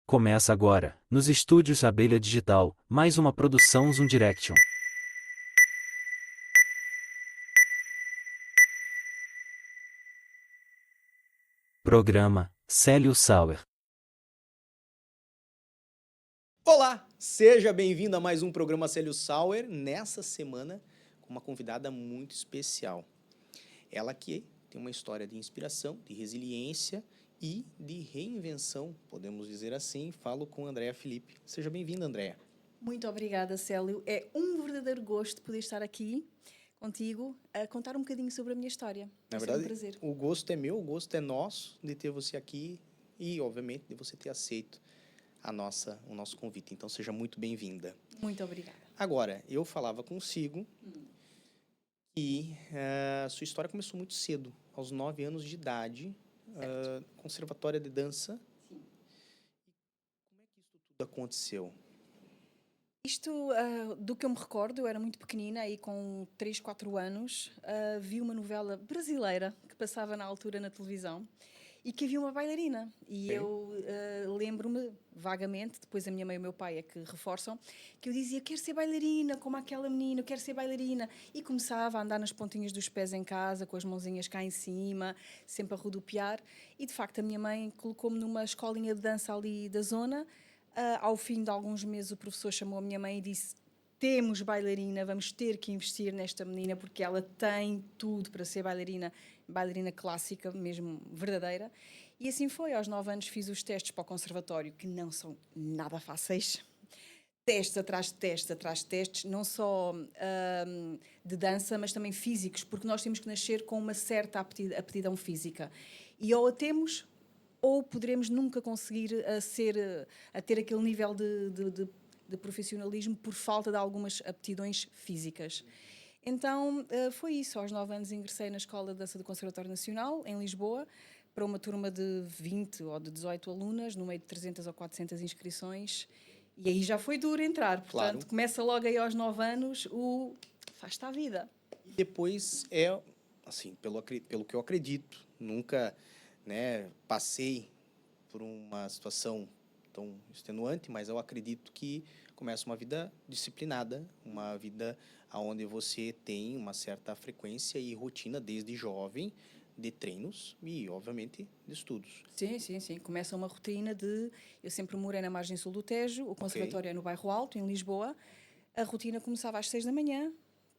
Começa agora, nos estúdios Abelha Digital, mais uma produção Zoom Direction. Programa Célio Sauer. Olá, seja bem-vindo a mais um programa Célio Sauer, nessa semana com uma convidada muito especial. Ela que tem uma história de inspiração, de resiliência e de reinvenção, podemos dizer assim. Falo com Andréa Felipe. Seja bem-vinda, Andréa. Muito obrigada, Célio. É um verdadeiro gosto poder estar aqui contigo a contar um bocadinho sobre a minha história. Na Vai ser um verdade, prazer. o gosto é meu, o gosto é nosso de ter você aqui e, obviamente, de você ter aceito o nosso convite. Então, seja muito bem-vinda. Muito obrigada. Agora, eu falava consigo e sua história começou muito cedo, aos 9 anos de idade, conservatória de dança. Sim. Como é que isso tudo aconteceu? Isto, do que eu me recordo, eu era muito pequenina, aí com 3, 4 anos, vi uma novela brasileira que passava na altura na televisão e que havia uma bailarina. E Ok. eu lembro-me vagamente, depois a minha mãe e o meu pai é que reforçam, que eu dizia, quero ser bailarina, como aquela menina, eu quero ser bailarina. E começava a andar nas pontinhas dos pés em casa, com as mãozinhas cá em cima, sempre a rodopiar. E, de facto, a minha mãe colocou-me numa escolinha de dança ali da zona. Ao fim de alguns meses, o professor chamou a minha mãe e disse, temos bailarina, vamos ter que investir nesta menina porque ela tem tudo para ser bailarina, bailarina clássica, mesmo verdadeira. E assim foi, aos 9 anos fiz os testes para o conservatório, que não são nada fáceis. Testes atrás de testes, atrás de testes, não só de dança, mas também físicos, porque nós temos que nascer com uma certa aptidão física. E ou a temos, ou poderemos nunca conseguir a ter aquele nível de profissionalismo por falta de algumas aptidões físicas. Então, foi isso. Aos 9 anos ingressei na Escola de Dança do Conservatório Nacional, em Lisboa, para uma turma de 20 ou de 18 alunas, no meio de 300 ou 400 inscrições. E aí já foi duro entrar. Portanto, Claro. começa logo aí aos 9 anos faz-te à vida. E depois assim, pelo que eu acredito, nunca, né, passei por uma situação tão extenuante, mas eu acredito que começa uma vida disciplinada, uma vida onde você tem uma certa frequência e rotina desde jovem de treinos e, obviamente, de estudos. Sim, sim, sim. Começa uma rotina de... Eu sempre morei na margem sul do Tejo, o conservatório é no Bairro Alto, em Lisboa. A rotina começava às 6 da manhã,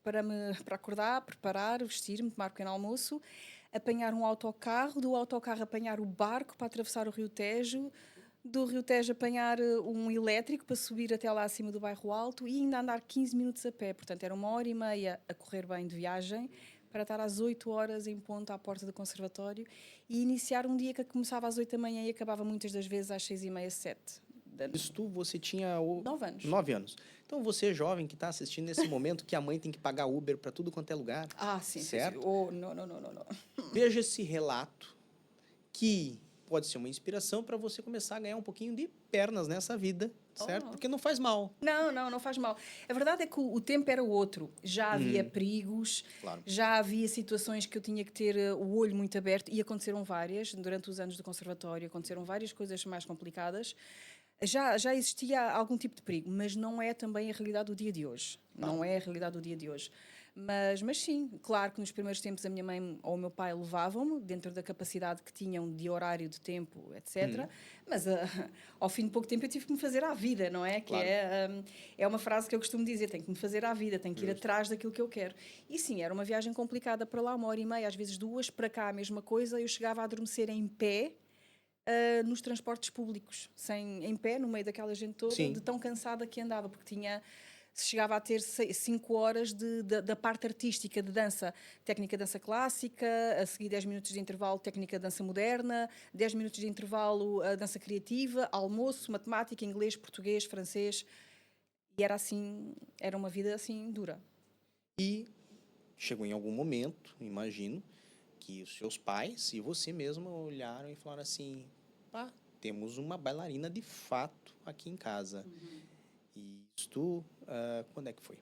para acordar, preparar, vestir-me, tomar um pequeno almoço, apanhar um autocarro, do autocarro apanhar o barco para atravessar o Rio Tejo, do Rio Tejo apanhar um elétrico para subir até lá acima do Bairro Alto e ainda andar 15 minutos a pé. Portanto, era 1h30 a correr bem de viagem, para estar às 8 horas em ponto à porta do conservatório e iniciar um dia que começava às 8 da manhã e acabava muitas das vezes às 6h30, 7. Isto você tinha 9 anos. 9 anos. Então você, jovem, que está assistindo nesse momento que a mãe tem que pagar Uber para tudo quanto é lugar. Ah, sim, certo? sim, sim. Oh, não, não, não, não, não. Veja esse relato que pode ser uma inspiração para você começar a ganhar um pouquinho de pernas nessa vida, certo? Oh. Porque não faz mal. Não, não, não faz mal. A verdade é que o tempo era outro. Já havia perigos, Claro. já havia situações que eu tinha que ter o olho muito aberto e aconteceram várias. Durante os anos do conservatório aconteceram várias coisas mais complicadas. Já existia algum tipo de perigo, mas não é também a realidade do dia de hoje. Não é a realidade do dia de hoje. Mas sim, claro que nos primeiros tempos a minha mãe ou o meu pai levavam-me, dentro da capacidade que tinham de horário, de tempo, etc. Mas ao fim de pouco tempo eu tive que me fazer à vida, não é? Claro. Que é uma frase que eu costumo dizer, tenho que me fazer à vida, tenho que ir atrás daquilo que eu quero. E sim, era uma viagem complicada para lá, 1h30, às vezes 2, para cá a mesma coisa. Eu chegava a adormecer em pé, nos transportes públicos, em pé, no meio daquela gente toda, Sim. de tão cansada que andava, porque chegava a ter 5 horas da parte artística de dança, técnica de dança clássica, a seguir 10 minutos de intervalo, técnica de dança moderna, 10 minutos de intervalo, a dança criativa, almoço, matemática, inglês, português, francês, e era assim, era uma vida assim dura. E chegou em algum momento, imagino, que os seus pais e você mesma olharam e falaram assim, pá, temos uma bailarina de fato aqui em casa. E isto, quando é que foi?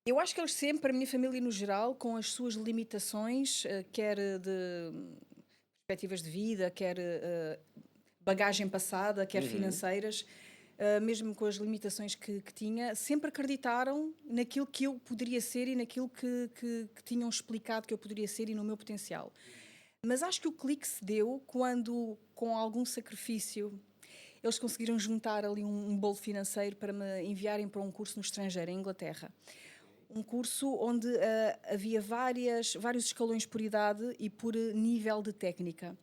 Eu acho que eles sempre, a minha família no geral, com as suas limitações, quer de perspectivas de vida, quer bagagem passada, quer financeiras, mesmo com as limitações que tinha, sempre acreditaram naquilo que eu poderia ser e naquilo que tinham explicado que eu poderia ser e no meu potencial. Mas acho que o clique se deu quando, com algum sacrifício, eles conseguiram juntar ali um bolo financeiro para me enviarem para um curso no estrangeiro, em Inglaterra. Um curso onde havia vários escalões por idade e por nível de técnica.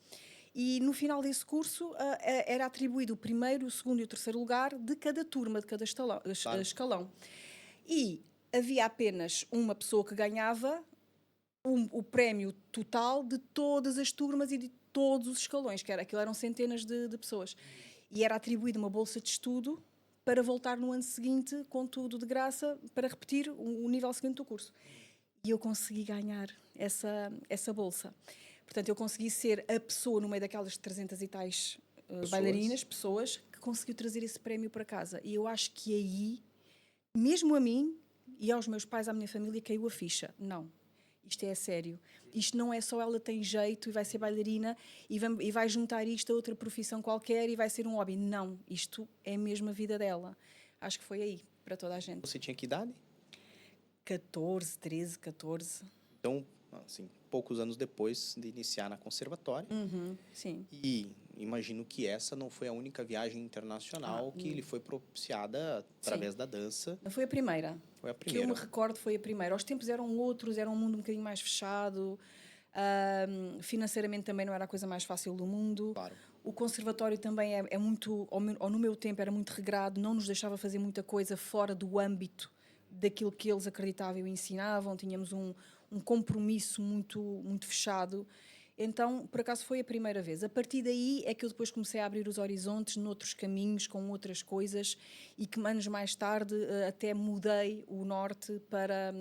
E no final desse curso era atribuído o primeiro, o segundo e o terceiro lugar de cada turma, de cada escalão. E havia apenas uma pessoa que ganhava o prémio total de todas as turmas e de todos os escalões, aquilo eram centenas de pessoas. E era atribuída uma bolsa de estudo para voltar no ano seguinte, com tudo de graça, para repetir o nível seguinte do curso. E eu consegui ganhar essa bolsa. Portanto, eu consegui ser a pessoa no meio daquelas 300 e tais bailarinas, pessoas, que conseguiu trazer esse prémio para casa. E eu acho que aí, mesmo a mim e aos meus pais, à minha família, caiu a ficha. Não, isto é a sério. Isto não é só ela tem jeito e vai ser bailarina e vai juntar isto a outra profissão qualquer e vai ser um hobby. Não, isto é mesmo a vida dela. Acho que foi aí, para toda a gente. Você tinha que idade? 14, 13, 14. Então, assim, poucos anos depois de iniciar na conservatória. Sim. E imagino que essa não foi a única viagem internacional que lhe foi propiciada através da dança. Não foi a primeira. Foi a Que primeira. eu me recordo foi a primeira. Os tempos eram outros, era um mundo um bocadinho mais fechado. Financeiramente também não era a coisa mais fácil do mundo. Claro. O conservatório também é muito, ou no meu tempo era muito regrado, não nos deixava fazer muita coisa fora do âmbito daquilo que eles acreditavam e ensinavam. Tínhamos um compromisso muito fechado. Então, por acaso, foi a primeira vez. A partir daí é que eu depois comecei a abrir os horizontes noutros caminhos, com outras coisas, e que anos mais tarde até mudei o norte para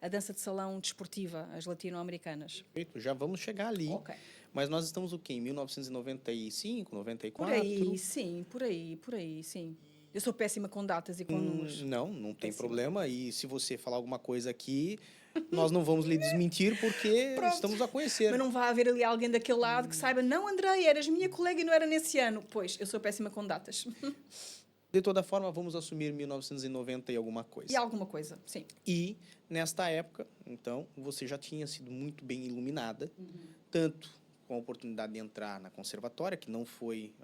a dança de salão desportiva, as latino-americanas. Perfeito, já vamos chegar ali. Ok. Mas nós estamos o quê? Em 1995, 94? Por aí, sim, por aí, sim. Eu sou péssima com datas e com números. Não tem Péssima. problema. E se você falar alguma coisa aqui, nós não vamos lhe desmentir porque Pronto. estamos a conhecer. Mas não vai haver ali alguém daquele lado que saiba, não, Andrei, eras minha colega e não era nesse ano. Pois, eu sou péssima com datas. De toda forma, vamos assumir 1990 e alguma coisa. E alguma coisa, sim. E, nesta época, então, você já tinha sido muito bem iluminada, tanto com a oportunidade de entrar na conservatória, que não foi,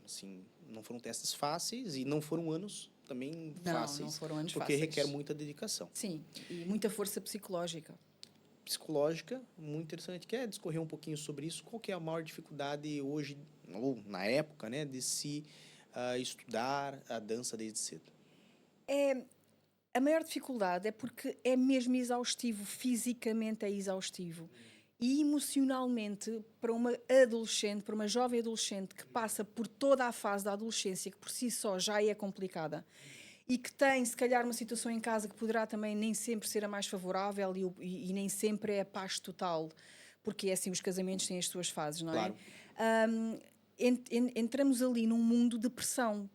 assim, não foram testes fáceis e não foram anos também fáceis. Não foram anos porque fáceis. requer muita dedicação. Sim, e muita força psicológica. Psicológica, muito interessante. Quer discorrer um pouquinho sobre isso? Qual que é a maior dificuldade hoje, ou na época, né, de se estudar a dança desde cedo? A maior dificuldade é porque é mesmo exaustivo, fisicamente é exaustivo. E emocionalmente, para uma adolescente, para uma jovem adolescente que passa por toda a fase da adolescência, que por si só já é complicada, e que tem, se calhar, uma situação em casa que poderá também nem sempre ser a mais favorável e nem sempre é a paz total, porque é assim, os casamentos têm as suas fases, não é? Claro. Entramos ali num mundo de pressão,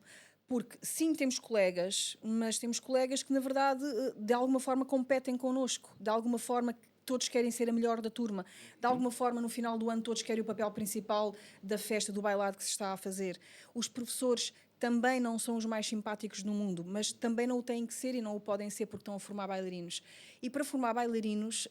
porque sim, temos colegas, mas temos colegas que, na verdade, de alguma forma competem connosco, de alguma forma todos querem ser a melhor da turma, de alguma forma no final do ano todos querem o papel principal da festa, do bailado que se está a fazer. Os professores também não são os mais simpáticos do mundo, mas também não o têm que ser e não o podem ser porque estão a formar bailarinos. E para formar bailarinos,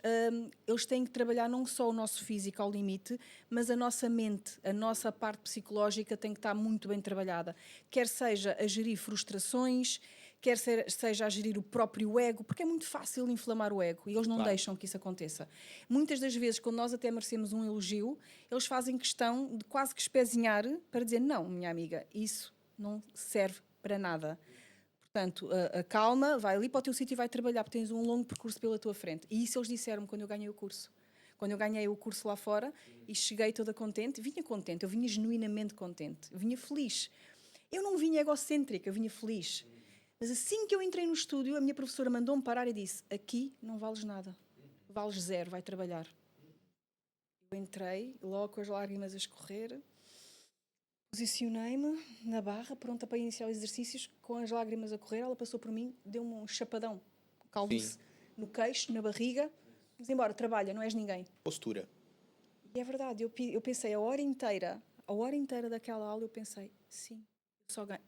eles têm que trabalhar não só o nosso físico ao limite, mas a nossa mente, a nossa parte psicológica tem que estar muito bem trabalhada. Quer seja a gerir frustrações, quer seja a gerir o próprio ego, porque é muito fácil inflamar o ego e eles não deixam que isso aconteça. Muitas das vezes, quando nós até merecemos um elogio, eles fazem questão de quase que espezinhar para dizer, não, minha amiga, isso não serve para nada. Portanto, calma, vai ali para o teu sítio e vai trabalhar, porque tens um longo percurso pela tua frente. E isso eles disseram-me quando eu ganhei o curso. Quando eu ganhei o curso lá fora e cheguei toda contente, eu vinha genuinamente contente, eu vinha feliz. Eu não vinha egocêntrica, eu vinha feliz. Mas assim que eu entrei no estúdio, a minha professora mandou-me parar e disse, aqui não vales nada, vales zero, vai trabalhar. Eu entrei, logo com as lágrimas a escorrer, posicionei-me na barra, pronta para iniciar os exercícios, com as lágrimas a correr, ela passou por mim, deu-me um chapadão, caldo-se no queixo, na barriga, vamos embora, trabalha, não és ninguém. Postura. E é verdade, eu pensei a hora inteira, a hora inteira daquela aula eu pensei, sim,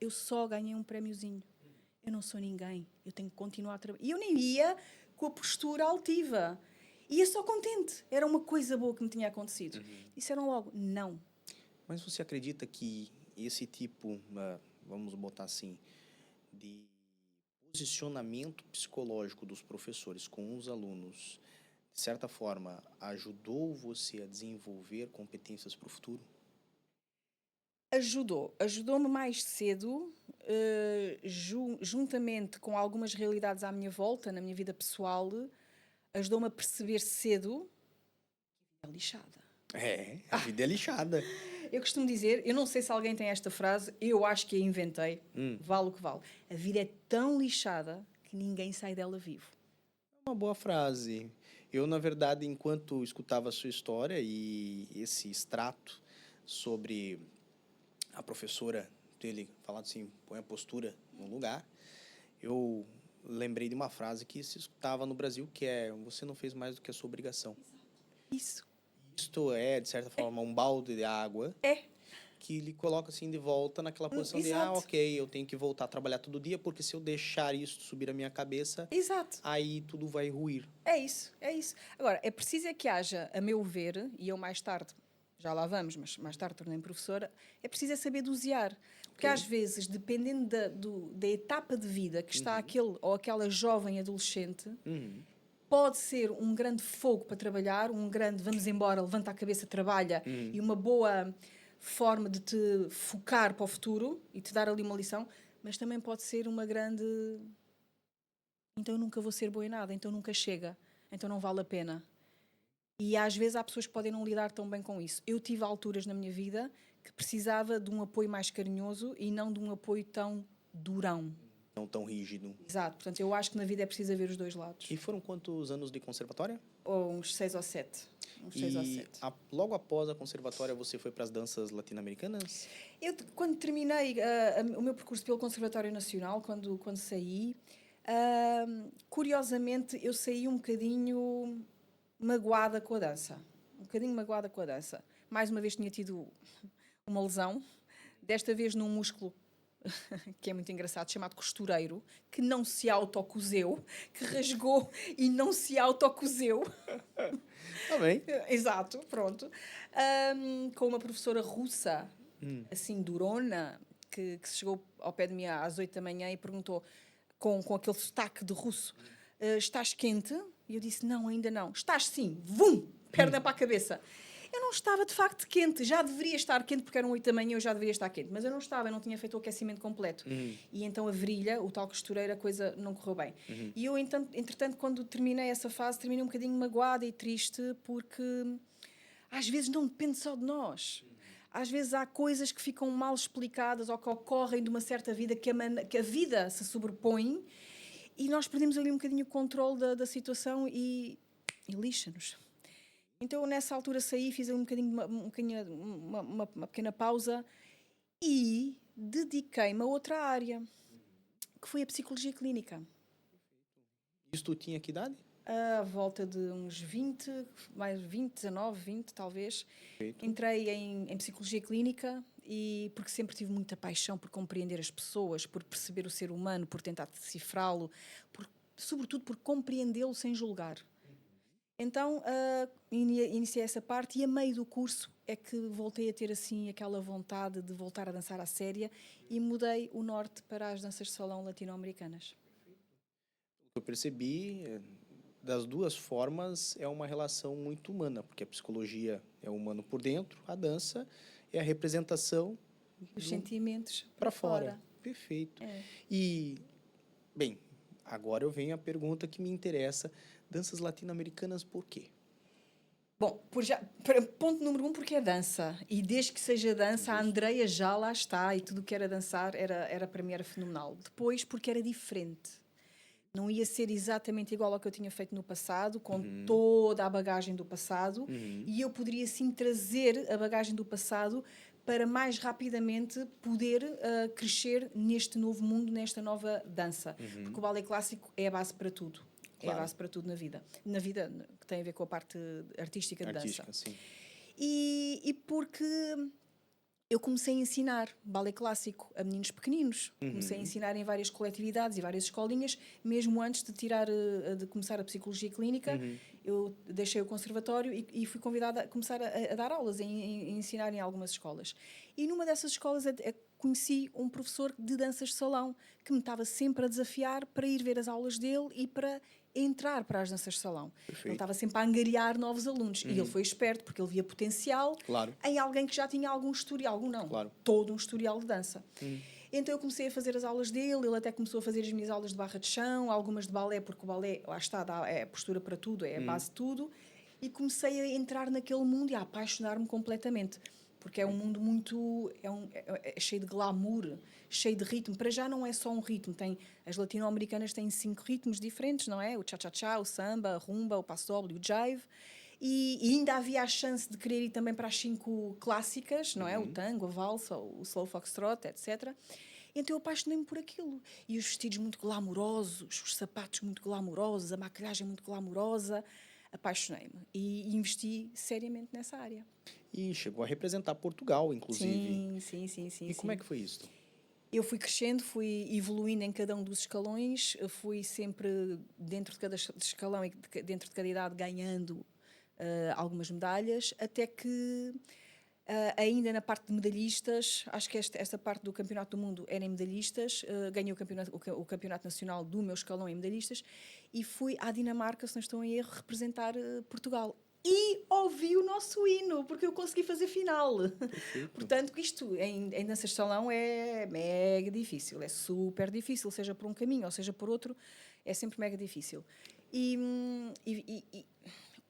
eu só ganhei um prémiozinho. Eu não sou ninguém, eu tenho que continuar a trabalhar. E eu nem ia com a postura altiva. Ia só contente. Era uma coisa boa que me tinha acontecido. Disseram logo, não. Mas você acredita que esse tipo, vamos botar assim, de posicionamento psicológico dos professores com os alunos, de certa forma, ajudou você a desenvolver competências para o futuro? Ajudou-me mais cedo, juntamente com algumas realidades à minha volta, na minha vida pessoal, ajudou-me a perceber cedo que a vida é lixada. A vida é lixada. Eu costumo dizer, eu não sei se alguém tem esta frase, eu acho que a inventei, vale o que vale. A vida é tão lixada que ninguém sai dela vivo. Uma boa frase. Eu, na verdade, enquanto escutava a sua história e esse extrato sobre a professora dele falando assim, põe a postura no lugar, eu lembrei de uma frase que se escutava no Brasil, que é: você não fez mais do que a sua obrigação. Isso. Isto é, de certa forma, um balde de água É. que lhe coloca assim de volta naquela posição de, Exato. ok, eu tenho que voltar a trabalhar todo dia, porque se eu deixar isso subir a minha cabeça, Exato. aí tudo vai ruir. É isso, é isso. Agora, é preciso é que haja, a meu ver, e eu mais tarde, já lá vamos, mas mais tarde tornei-me professora, é preciso é saber dosear. Porque às vezes, dependendo da etapa de vida que está aquele ou aquela jovem adolescente, pode ser um grande fogo para trabalhar, um grande vamos embora, levanta a cabeça, trabalha, e uma boa forma de te focar para o futuro e te dar ali uma lição, mas também pode ser uma grande... Então eu nunca vou ser boa em nada, então nunca chega, então não vale a pena. E às vezes há pessoas que podem não lidar tão bem com isso. Eu tive alturas na minha vida que precisava de um apoio mais carinhoso e não de um apoio tão durão. Não tão rígido. Exato, portanto eu acho que na vida é preciso haver os dois lados. E foram quantos anos de conservatória? Ou uns 6 ou 7. Uns 6 ou 7. Logo após a conservatória, você foi para as danças latino-americanas? Eu, quando terminei o meu percurso pelo Conservatório Nacional, quando saí, curiosamente eu saí um bocadinho magoada com a dança. Um bocadinho magoada com a dança. Mais uma vez tinha tido uma lesão, desta vez num músculo que é muito engraçado, chamado costureiro, que não se autocoseu, que rasgou e não se autocoseu. Tá bem. Exato, pronto. Com uma professora russa, assim, durona, que se chegou ao pé de mim às 8 da manhã e perguntou, com aquele sotaque de russo, estás quente? E eu disse, não, ainda não. Estás sim, vum, perna para a cabeça. Eu não estava, de facto, quente. Já deveria estar quente, porque eram 8 da manhã, eu já deveria estar quente. Mas eu não estava, eu não tinha feito o aquecimento completo. E então a virilha, o tal costureiro, a coisa não correu bem. E eu, entretanto, quando terminei essa fase, terminei um bocadinho magoada e triste, porque às vezes não depende só de nós. Às vezes há coisas que ficam mal explicadas ou que ocorrem de uma certa vida, que a vida se sobrepõe, e nós perdemos ali um bocadinho o controle da situação e lixa-nos. Então, eu, nessa altura, saí, fiz uma pequena pausa e dediquei-me a outra área, que foi a psicologia clínica. Isto tinha que idade? À volta de uns 20, mais 20, 19, 20 talvez. Perfeito. Entrei em psicologia clínica e porque sempre tive muita paixão por compreender as pessoas, por perceber o ser humano, por tentar decifrá-lo, sobretudo por compreendê-lo sem julgar. Então, iniciei essa parte e a meio do curso é que voltei a ter assim aquela vontade de voltar a dançar à séria e mudei o norte para as danças de salão latino-americanas. O que eu percebi, das duas formas, é uma relação muito humana, porque a psicologia é o humano por dentro, a dança é a representação Os sentimentos para fora. Perfeito. É. E, bem, agora eu venho à pergunta que me interessa. Danças latino-americanas por quê? Bom, ponto número 1, porque é dança. E desde que seja dança, a Andreia já lá está. E tudo o que era dançar era para mim era fenomenal. Depois, porque era diferente. Não ia ser exatamente igual ao que eu tinha feito no passado, com toda a bagagem do passado. E eu poderia, sim, trazer a bagagem do passado para mais rapidamente poder crescer neste novo mundo, nesta nova dança. Porque o balé clássico é a base para tudo. Claro. É a base para tudo na vida. Na vida que tem a ver com a parte artística de dança. Sim. E porque eu comecei a ensinar balé clássico a meninos pequeninos. Comecei a ensinar em várias coletividades e várias escolinhas, mesmo antes de de começar a psicologia clínica. Eu deixei o conservatório e fui convidada a começar a dar aulas, a ensinar em algumas escolas. E numa dessas escolas conheci um professor de danças de salão que me estava sempre a desafiar para ir ver as aulas dele e para entrar para as danças de salão. Perfeito. Ele estava sempre a angariar novos alunos. E ele foi esperto, porque ele via potencial Claro. em alguém que já tinha algum historial, algum não, Claro. todo um historial de dança. Então eu comecei a fazer as aulas dele, ele até começou a fazer as minhas aulas de barra de chão, algumas de balé, porque o balé, lá está, é a postura para tudo, é a base de tudo. E comecei a entrar naquele mundo e a apaixonar-me completamente. Porque é um mundo muito... É cheio de glamour, cheio de ritmo. Para já não é só um ritmo. As latino-americanas têm 5 ritmos diferentes, não é? O cha-cha-cha, o samba, a rumba, o passo-doble, o jive. E ainda havia a chance de querer ir também para as 5 clássicas, não é? O tango, a valsa, o slow foxtrot, etc. Então eu apaixonei-me por aquilo. E os vestidos muito glamourosos, os sapatos muito glamourosos, a maquilhagem muito glamourosa. Apaixonei-me e investi seriamente nessa área. E chegou a representar Portugal, inclusive. Sim. E como é que foi isso? Eu fui crescendo, fui evoluindo em cada um dos escalões, fui sempre dentro de cada escalão e dentro de cada idade ganhando algumas medalhas, até que ainda na parte de medalhistas, acho que esta parte do Campeonato do Mundo era em medalhistas, ganhei o campeonato Nacional do meu escalão em medalhistas e fui à Dinamarca, se não estou em erro, representar Portugal. E ouvi o nosso hino, porque eu consegui fazer final. Portanto, isto em danças de salão é mega difícil, é super difícil, seja por um caminho ou seja por outro, é sempre mega difícil. E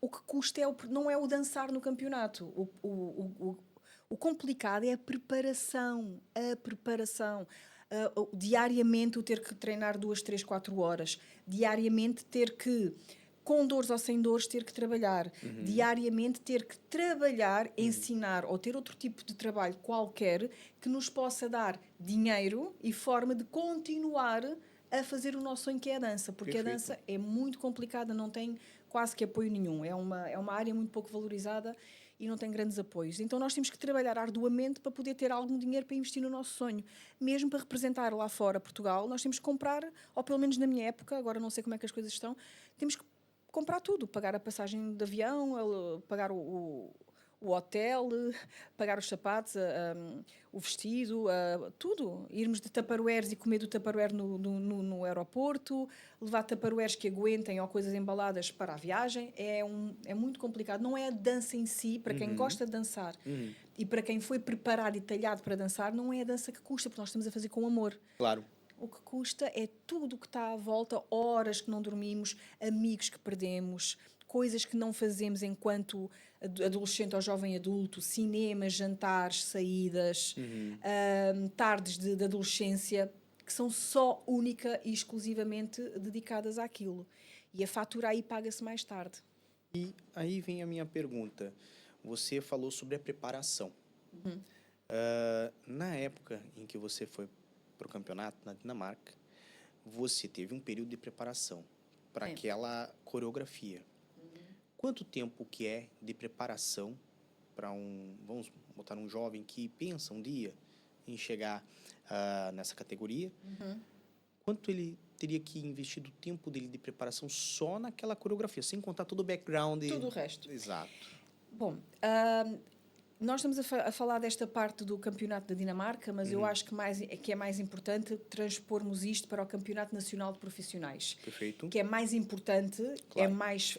o que custa não é o dançar no campeonato. O complicado é a preparação. Diariamente o ter que treinar 2, 3, 4 horas. Diariamente ter que, com dores ou sem dores, ter que trabalhar. Diariamente ter que trabalhar, ensinar ou ter outro tipo de trabalho qualquer que nos possa dar dinheiro e forma de continuar a fazer o nosso sonho, que é a dança. Porque Perfeito. a dança é muito complicada, não tem quase que apoio nenhum. É uma área muito pouco valorizada e não tem grandes apoios. Então nós temos que trabalhar arduamente para poder ter algum dinheiro para investir no nosso sonho. Mesmo para representar lá fora Portugal, nós temos que comprar, ou pelo menos na minha época, agora não sei como é que as coisas estão, temos que comprar tudo, pagar a passagem de avião, pagar o hotel, pagar os sapatos, o vestido, tudo. Irmos de tupperwares e comer do tupperware no aeroporto, levar tupperwares que aguentem ou coisas embaladas para a viagem. É muito complicado. Não é a dança em si, para quem gosta de dançar e para quem foi preparado e talhado para dançar, não é a dança que custa, porque nós estamos a fazer com amor. Claro. O que custa é tudo o que está à volta, horas que não dormimos, amigos que perdemos, coisas que não fazemos enquanto adolescente ou jovem adulto, cinema, jantares, saídas, tardes de adolescência, que são só única e exclusivamente dedicadas àquilo. E a fatura aí paga-se mais tarde. E aí vem a minha pergunta. Você falou sobre a preparação. Na época em que você foi para o campeonato na Dinamarca, você teve um período de preparação para aquela coreografia. Quanto tempo que é de preparação para vamos botar um jovem que pensa um dia em chegar nessa categoria? Quanto ele teria que investir do tempo dele de preparação só naquela coreografia, sem contar todo o background? Tudo o resto. Exato. Bom, nós estamos a falar desta parte do campeonato da Dinamarca, mas eu acho que é mais importante transpormos isto para o Campeonato Nacional de Profissionais. Perfeito. Que é mais importante, Claro.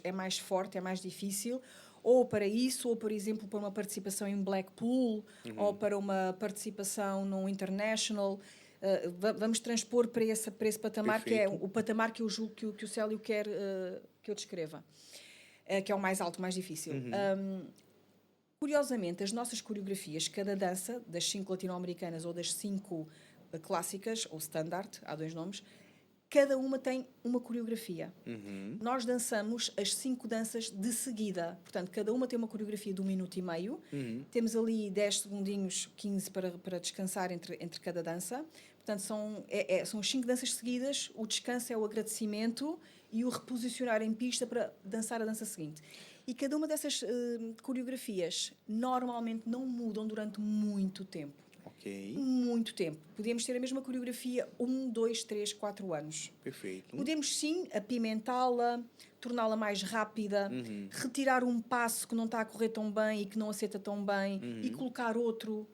é mais forte, é mais difícil, ou para isso, ou por exemplo para uma participação em Blackpool, ou para uma participação no International. Vamos transpor para esse patamar, Perfeito. que é o patamar que eu julgo que o Célio quer que eu descreva, que é o mais alto, mais difícil. Curiosamente, as nossas coreografias, cada dança, das 5 latino-americanas ou das 5 clássicas, ou standard, há 2 nomes, cada uma tem uma coreografia. Nós dançamos as 5 danças de seguida. Portanto, cada uma tem uma coreografia de 1 minuto e meio. Temos ali 10 segundinhos, 15 para descansar entre cada dança. Portanto, são as 5 danças seguidas. O descanso é o agradecimento e o reposicionar em pista para dançar a dança seguinte. E cada uma dessas coreografias normalmente não mudam durante muito tempo. Ok. Muito tempo. Podemos ter a mesma coreografia 1, 2, 3, 4 anos. Perfeito. Podemos sim apimentá-la, torná-la mais rápida, retirar um passo que não está a correr tão bem e que não aceita tão bem e colocar outro,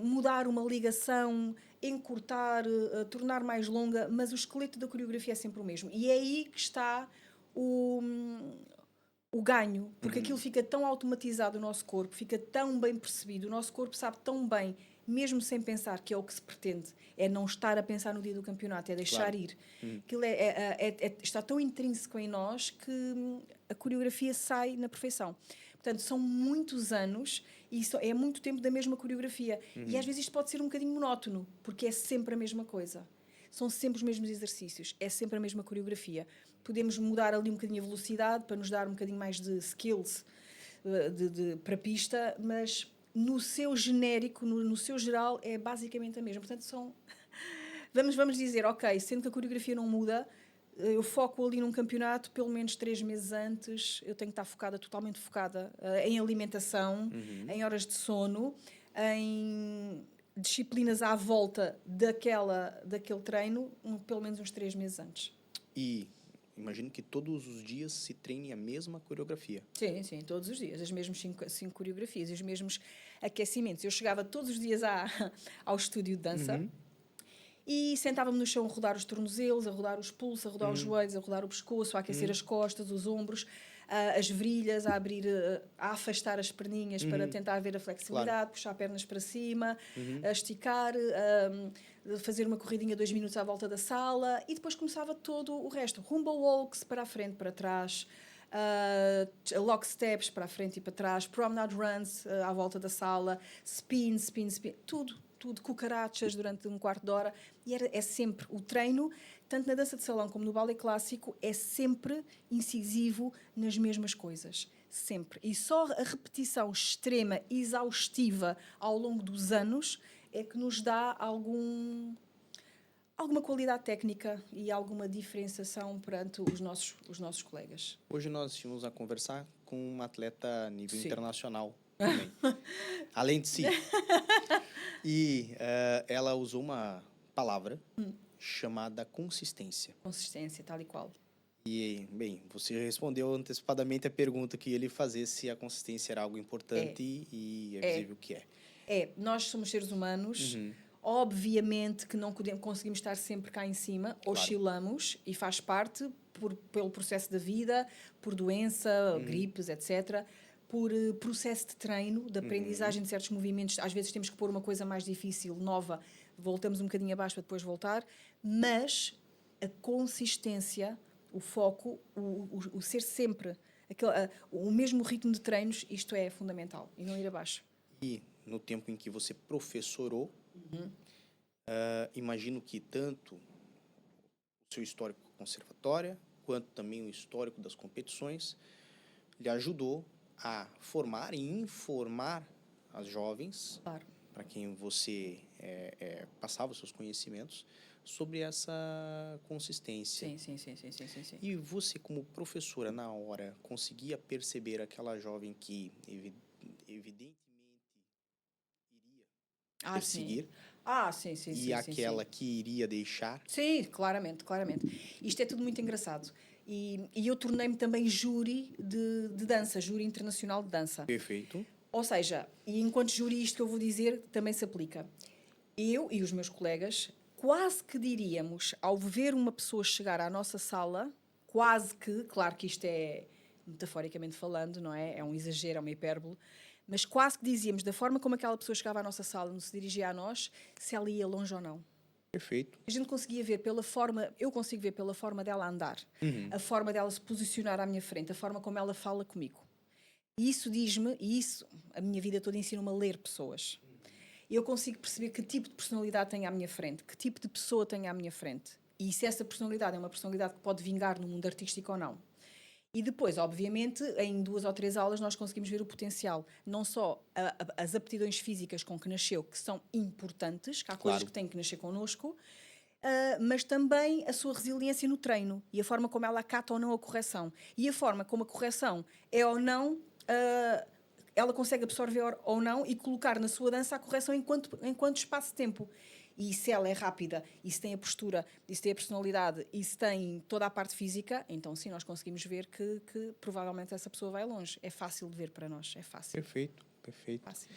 mudar uma ligação, encurtar, tornar mais longa, mas o esqueleto da coreografia é sempre o mesmo. E é aí que está o ganho, porque aquilo fica tão automatizado no nosso corpo, fica tão bem percebido, o nosso corpo sabe tão bem, mesmo sem pensar, que é o que se pretende, é não estar a pensar no dia do campeonato, é deixar Claro. ir. Aquilo está tão intrínseco em nós que a coreografia sai na perfeição. Portanto, são muitos anos e é muito tempo da mesma coreografia. E às vezes isto pode ser um bocadinho monótono, porque é sempre a mesma coisa. São sempre os mesmos exercícios, é sempre a mesma coreografia. Podemos mudar ali um bocadinho a velocidade para nos dar um bocadinho mais de skills para a pista, mas no seu genérico, no seu geral, é basicamente a mesma. Portanto, vamos dizer, ok, sendo que a coreografia não muda, eu foco ali num campeonato, pelo menos 3 meses antes, eu tenho que estar focada, totalmente focada, em alimentação, em horas de sono, em disciplinas à volta daquele treino, pelo menos uns 3 meses antes. E imagino que todos os dias se treine a mesma coreografia. Sim, todos os dias, as mesmas 5 coreografias, os mesmos aquecimentos. Eu chegava todos os dias ao estúdio de dança e sentava-me no chão a rodar os tornozelos, a rodar os pulsos, a rodar os joelhos, a rodar o pescoço, a aquecer as costas, os ombros, as virilhas, a abrir, a afastar as perninhas para tentar ver a flexibilidade, puxar pernas para cima, a esticar, fazer uma corridinha 2 minutos à volta da sala e depois começava todo o resto. Rumba walks para a frente, para trás, lock steps para a frente e para trás, promenade runs à volta da sala, spin, tudo, cucarachas durante um quarto de hora. E é sempre o treino, tanto na dança de salão como no ballet clássico, é sempre incisivo nas mesmas coisas. Sempre. E só a repetição extrema, exaustiva ao longo dos anos é que nos dá alguma qualidade técnica e alguma diferenciação perante os nossos colegas. Hoje nós estivemos a conversar com uma atleta a nível Sim. internacional também. Além de si. E ela usou uma palavra chamada consistência. Consistência, tal e qual. E, bem, você respondeu antecipadamente a pergunta que ele fazia se a consistência era algo importante e é visível que é. Nós somos seres humanos, obviamente que não conseguimos estar sempre cá em cima, oscilamos e faz parte pelo processo da vida, por doença, gripes, etc., por processo de treino, de aprendizagem de certos movimentos. Às vezes temos que pôr uma coisa mais difícil, nova, voltamos um bocadinho abaixo para depois voltar, mas a consistência, o foco, o ser sempre o mesmo ritmo de treinos, isto é fundamental, e não ir abaixo. E no tempo em que você professorou, imagino que tanto o seu histórico conservatória, quanto também o histórico das competições, lhe ajudou a formar e informar as jovens, Claro. para quem você passava os seus conhecimentos, sobre essa consistência. Sim. E você, como professora, na hora, conseguia perceber aquela jovem que, evidentemente, iria perseguir, Sim. e aquela que iria deixar? Sim, claramente. Isto é tudo muito engraçado. E eu tornei-me também júri de dança, júri internacional de dança. Perfeito. Ou seja, e enquanto júri isto que eu vou dizer também se aplica. Eu e os meus colegas quase que diríamos, ao ver uma pessoa chegar à nossa sala, quase que, claro que isto é metaforicamente falando, não é? É um exagero, é uma hipérbole, mas quase que dizíamos, da forma como aquela pessoa chegava à nossa sala, não se dirigia a nós, se ela ia longe ou não. Perfeito. A gente conseguia ver pela forma, eu consigo ver pela forma dela andar, a forma dela se posicionar à minha frente, a forma como ela fala comigo. E isso diz-me, e isso a minha vida toda ensina-me a ler pessoas. Eu consigo perceber que tipo de personalidade tenho à minha frente, que tipo de pessoa tenho à minha frente. E se essa personalidade é uma personalidade que pode vingar no mundo artístico ou não. E depois, obviamente, em 2 ou 3 aulas nós conseguimos ver o potencial. Não só as aptidões físicas com que nasceu, que são importantes, que há coisas que têm que nascer connosco, mas também a sua resiliência no treino e a forma como ela acata ou não a correção. E a forma como a correção é ou não, ela consegue absorver ou não e colocar na sua dança a correção enquanto espaço-tempo. E se ela é rápida, e se tem a postura, e se tem a personalidade, e se tem toda a parte física, então sim, nós conseguimos ver que provavelmente essa pessoa vai longe. É fácil de ver para nós, é fácil. Perfeito, perfeito. Fácil.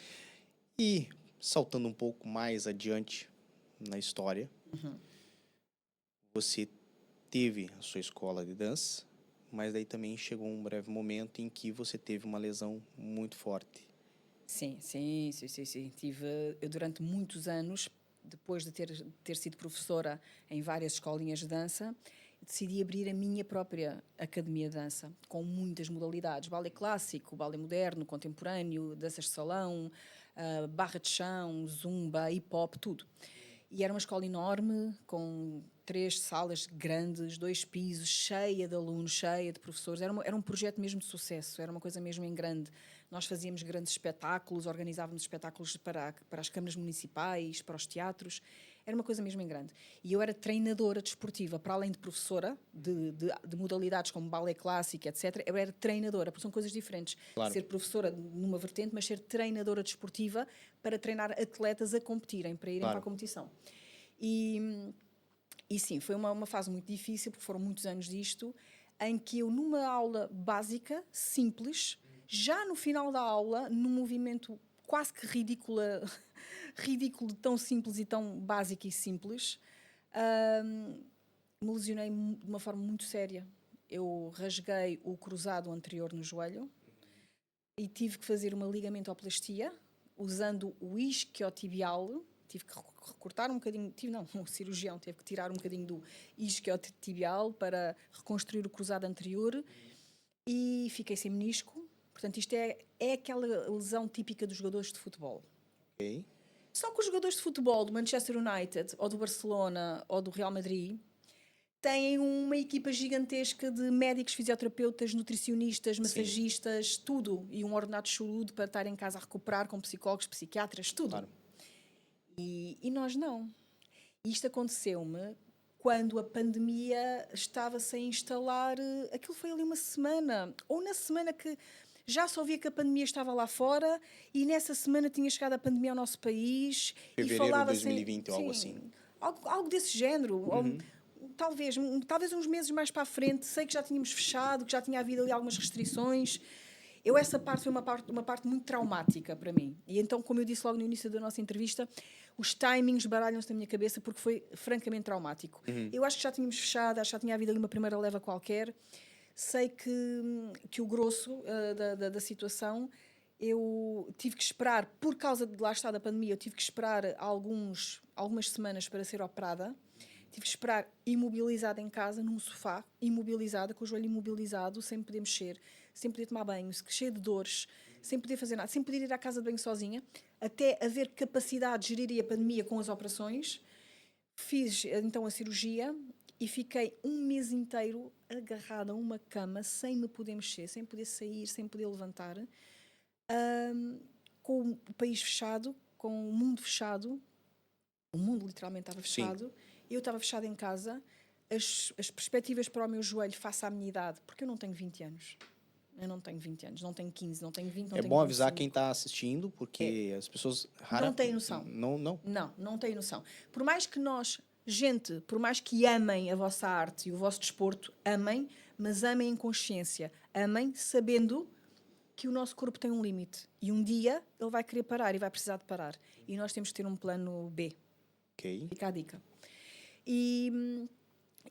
E saltando um pouco mais adiante na história, você teve a sua escola de dança, mas daí também chegou um breve momento em que você teve uma lesão muito forte. Sim. Eu durante muitos anos, depois de ter sido professora em várias escolinhas de dança, decidi abrir a minha própria academia de dança, com muitas modalidades. Balé clássico, balé moderno, contemporâneo, danças de salão, barra de chão, zumba, hip-hop, tudo. E era uma escola enorme, com 3 salas grandes, 2 pisos, cheia de alunos, cheia de professores. Era um projeto mesmo de sucesso, era uma coisa mesmo em grande. Nós fazíamos grandes espetáculos, organizávamos espetáculos para as câmaras municipais, para os teatros. Era uma coisa mesmo em grande. E eu era treinadora desportiva, para além de professora de modalidades como balé clássico, etc. Eu era treinadora, porque são coisas diferentes. Claro. Ser professora numa vertente, mas ser treinadora desportiva para treinar atletas a competirem, para irem Claro. para a competição. E sim, foi uma fase muito difícil, porque foram muitos anos disto, em que eu, numa aula básica, simples, já no final da aula, num movimento quase que ridículo, tão simples e tão básico e simples, me lesionei de uma forma muito séria. Eu rasguei o cruzado anterior no joelho e tive que fazer uma ligamentoplastia, usando o isquiotibial. Tive que recortar um bocadinho, o cirurgião teve que tirar um bocadinho do isquiotibial para reconstruir o cruzado anterior e fiquei sem menisco. Portanto, isto é aquela lesão típica dos jogadores de futebol. Ok. Só que os jogadores de futebol do Manchester United, ou do Barcelona, ou do Real Madrid, têm uma equipa gigantesca de médicos, fisioterapeutas, nutricionistas, massagistas, tudo. E um ordenado chuludo para estar em casa a recuperar com psicólogos, psiquiatras, tudo. Claro. E nós não. Isto aconteceu-me quando a pandemia estava-se a instalar. Aquilo foi ali uma semana, ou na semana que já só via que a pandemia estava lá fora e nessa semana tinha chegado a pandemia ao nosso país. Fevereiro e falava de 2020 ou algo assim. Algo desse género. Talvez uns meses mais para a frente. Sei que já tínhamos fechado, que já tinha havido ali algumas restrições. Essa parte foi uma parte muito traumática para mim. E então, como eu disse logo no início da nossa entrevista, os timings baralham-se na minha cabeça porque foi francamente traumático. Eu acho que já tínhamos fechado, acho que já tinha havido ali uma primeira leva qualquer. Sei que o grosso da situação, eu tive que esperar, por causa de lá estar da pandemia, eu tive que esperar algumas semanas para ser operada. Tive que esperar imobilizada em casa, num sofá, imobilizada, com o joelho imobilizado, sem poder mexer, sem poder tomar banho, cheia de dores, sem poder fazer nada, sem poder ir à casa de banho sozinha, até haver capacidade de gerir a pandemia com as operações. Fiz então a cirurgia e fiquei um mês inteiro agarrada a uma cama, sem me poder mexer, sem poder sair, sem poder levantar, com o país fechado, com o mundo fechado. O mundo literalmente estava fechado. Sim. Eu estava fechada em casa. As perspectivas para o meu joelho face à minha idade, porque eu não tenho 20 anos. Eu não tenho 20 anos, não tenho 15, não tenho 20, não tenho 25. É bom avisar quem está assistindo, porque as pessoas não têm noção. Não têm noção. Por mais que por mais que amem a vossa arte e o vosso desporto, amem, mas amem em consciência. Amem sabendo que o nosso corpo tem um limite. E um dia ele vai querer parar e vai precisar de parar. E nós temos que ter um plano B. Ok. Fica a dica. E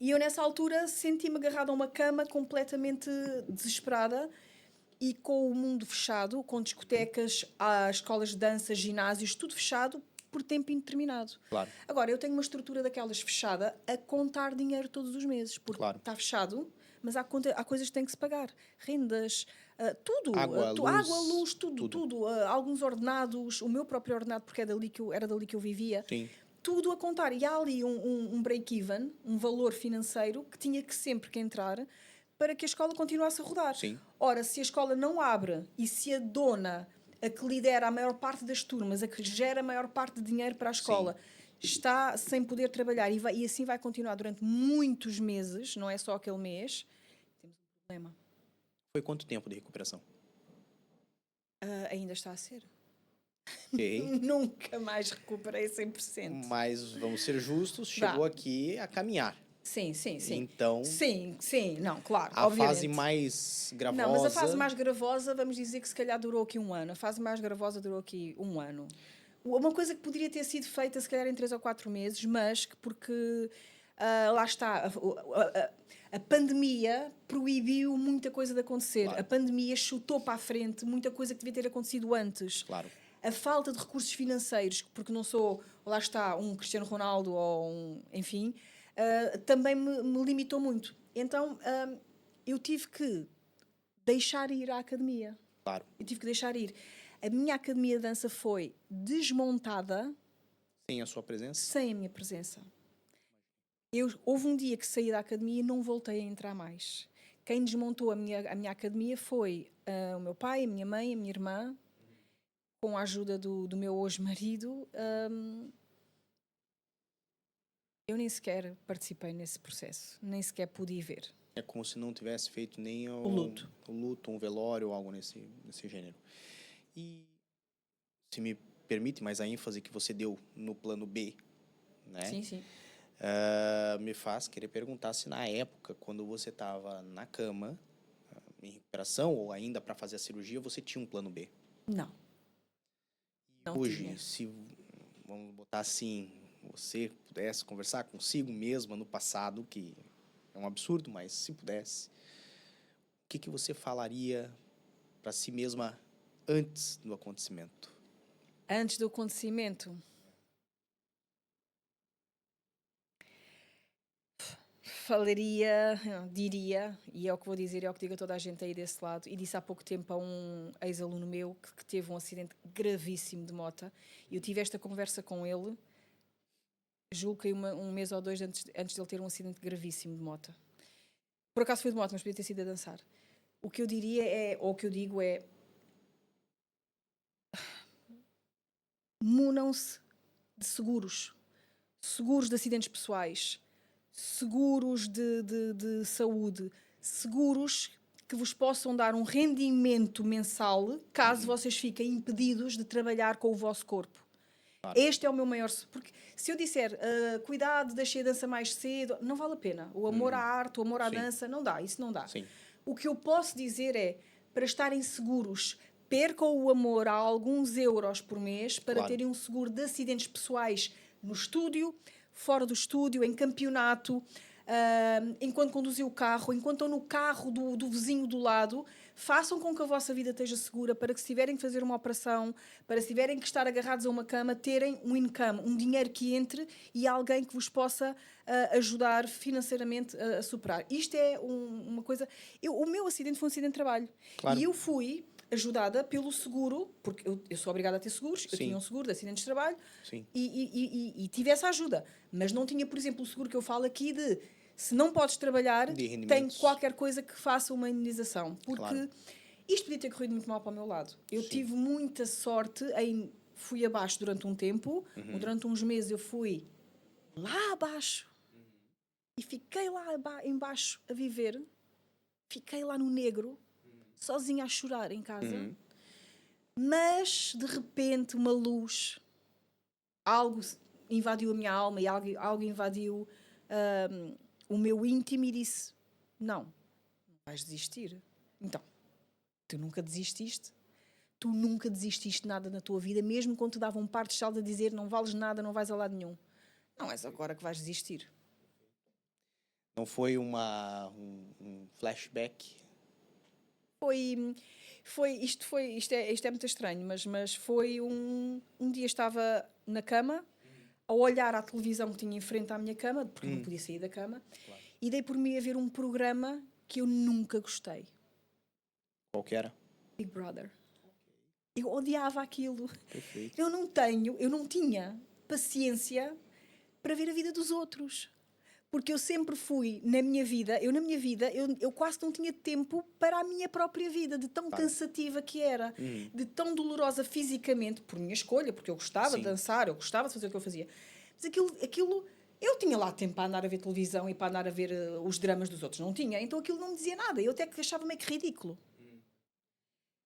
eu, nessa altura, senti-me agarrada a uma cama completamente desesperada e com o mundo fechado, com discotecas, as escolas de dança, ginásios, tudo fechado por tempo indeterminado. Claro. Agora, eu tenho uma estrutura daquelas fechada a contar dinheiro todos os meses, porque está fechado, mas há coisas que têm que se pagar. Rendas, tudo. Água, luz, tudo. Alguns ordenados, o meu próprio ordenado, porque era dali que eu vivia. Sim. Tudo a contar. E há ali um break-even, um valor financeiro que tinha que sempre que entrar para que a escola continuasse a rodar. Sim. Ora, se a escola não abre e se a dona, a que lidera a maior parte das turmas, a que gera a maior parte de dinheiro para a escola, está sem poder trabalhar e assim vai continuar durante muitos meses, não é só aquele mês, temos um problema. Foi quanto tempo de recuperação? Ainda está a ser. Ok. Nunca mais recuperei 100%. Mas vamos ser justos, chegou aqui a caminhar. Sim. Então, Sim, não, claro, a obviamente. fase mais gravosa... Não, mas a fase mais gravosa, vamos dizer que se calhar durou aqui 1 ano. A fase mais gravosa durou aqui 1 ano. Uma coisa que poderia ter sido feita se calhar em 3 ou 4 meses, mas que porque lá está, a pandemia proibiu muita coisa de acontecer. Claro. A pandemia chutou para a frente muita coisa que devia ter acontecido antes. Claro. A falta de recursos financeiros, porque não sou, lá está, um Cristiano Ronaldo ou um, enfim, também me limitou muito. Então, eu tive que deixar ir à academia. Claro. Eu tive que deixar ir. A minha academia de dança foi desmontada Sem a sua presença? sem a minha presença. Houve um dia que saí da academia e não voltei a entrar mais. Quem desmontou a minha academia foi o meu pai, a minha mãe, a minha irmã, com a ajuda do meu hoje marido. Eu nem sequer participei nesse processo, nem sequer pude ir ver. É como se não tivesse feito nem O luto. um velório ou algo nesse gênero. E, se me permite, mas a ênfase que você deu no plano B, né? Sim. Me faz querer perguntar se na época, quando você estava na cama, em recuperação, ou ainda para fazer a cirurgia, você tinha um plano B. Não. Não Hoje, tinha. se, vamos botar assim, você pudesse conversar consigo mesma no passado, que é um absurdo, mas se pudesse, o que você falaria para si mesma antes do acontecimento? Antes do acontecimento, diria, e é o que vou dizer, é o que digo a toda a gente aí desse lado, e disse há pouco tempo a um ex-aluno meu que teve um acidente gravíssimo de moto, e eu tive esta conversa com ele, julgo que um mês ou 2 antes de ele ter um acidente gravíssimo de moto. Por acaso foi de moto, mas podia ter sido a dançar. O que eu diria ou o que eu digo é, munam-se de seguros de acidentes pessoais, seguros de saúde, seguros que vos possam dar um rendimento mensal caso vocês fiquem impedidos de trabalhar com o vosso corpo. Claro. Este é o meu maior... Porque se eu disser, cuidado, deixei a dança mais cedo, não vale a pena. O amor à arte, o amor à dança, não dá, isso não dá. Sim. O que eu posso dizer é, para estarem seguros, percam o amor a alguns euros por mês para terem um seguro de acidentes pessoais no estúdio, fora do estúdio, em campeonato, enquanto conduzem o carro, enquanto estão no carro do vizinho do lado, façam com que a vossa vida esteja segura para que se tiverem que fazer uma operação, para se tiverem que estar agarrados a uma cama, terem um income, um dinheiro que entre e alguém que vos possa ajudar financeiramente a superar. Isto é uma coisa... O meu acidente foi um acidente de trabalho. Claro. E eu fui ajudada pelo seguro, porque eu sou obrigada a ter seguros, eu tinha um seguro de acidentes de trabalho e tive essa ajuda. Mas não tinha, por exemplo, o seguro que eu falo aqui de se não podes trabalhar, tem qualquer coisa que faça uma indenização. Porque isto podia ter corrido muito mal para o meu lado. Eu tive muita sorte fui abaixo durante um tempo, durante uns meses eu fui lá abaixo e fiquei lá embaixo a viver, fiquei lá no negro, sozinha a chorar em casa, mas de repente uma luz, algo invadiu a minha alma e algo invadiu o meu íntimo e disse, não vais desistir. Então, tu nunca desististe nada na tua vida, mesmo quando te davam um par de salda a dizer não vales nada, não vais a lado nenhum. Não és agora que vais desistir. Não foi um flashback? Isto é muito estranho, mas foi um dia estava na cama a olhar à televisão que tinha em frente à minha cama, porque não podia sair da cama, e dei por mim a ver um programa que eu nunca gostei. Qual que era? Big Brother. Eu odiava aquilo. Perfeito. Eu não tinha paciência para ver a vida dos outros. Porque eu sempre fui, na minha vida, eu quase não tinha tempo para a minha própria vida, de tão cansativa que era, de tão dolorosa fisicamente, por minha escolha, porque eu gostava de dançar, eu gostava de fazer o que eu fazia. Mas aquilo eu tinha lá tempo para andar a ver televisão e para andar a ver os dramas dos outros. Não tinha. Então aquilo não me dizia nada. Eu até que achava meio que ridículo.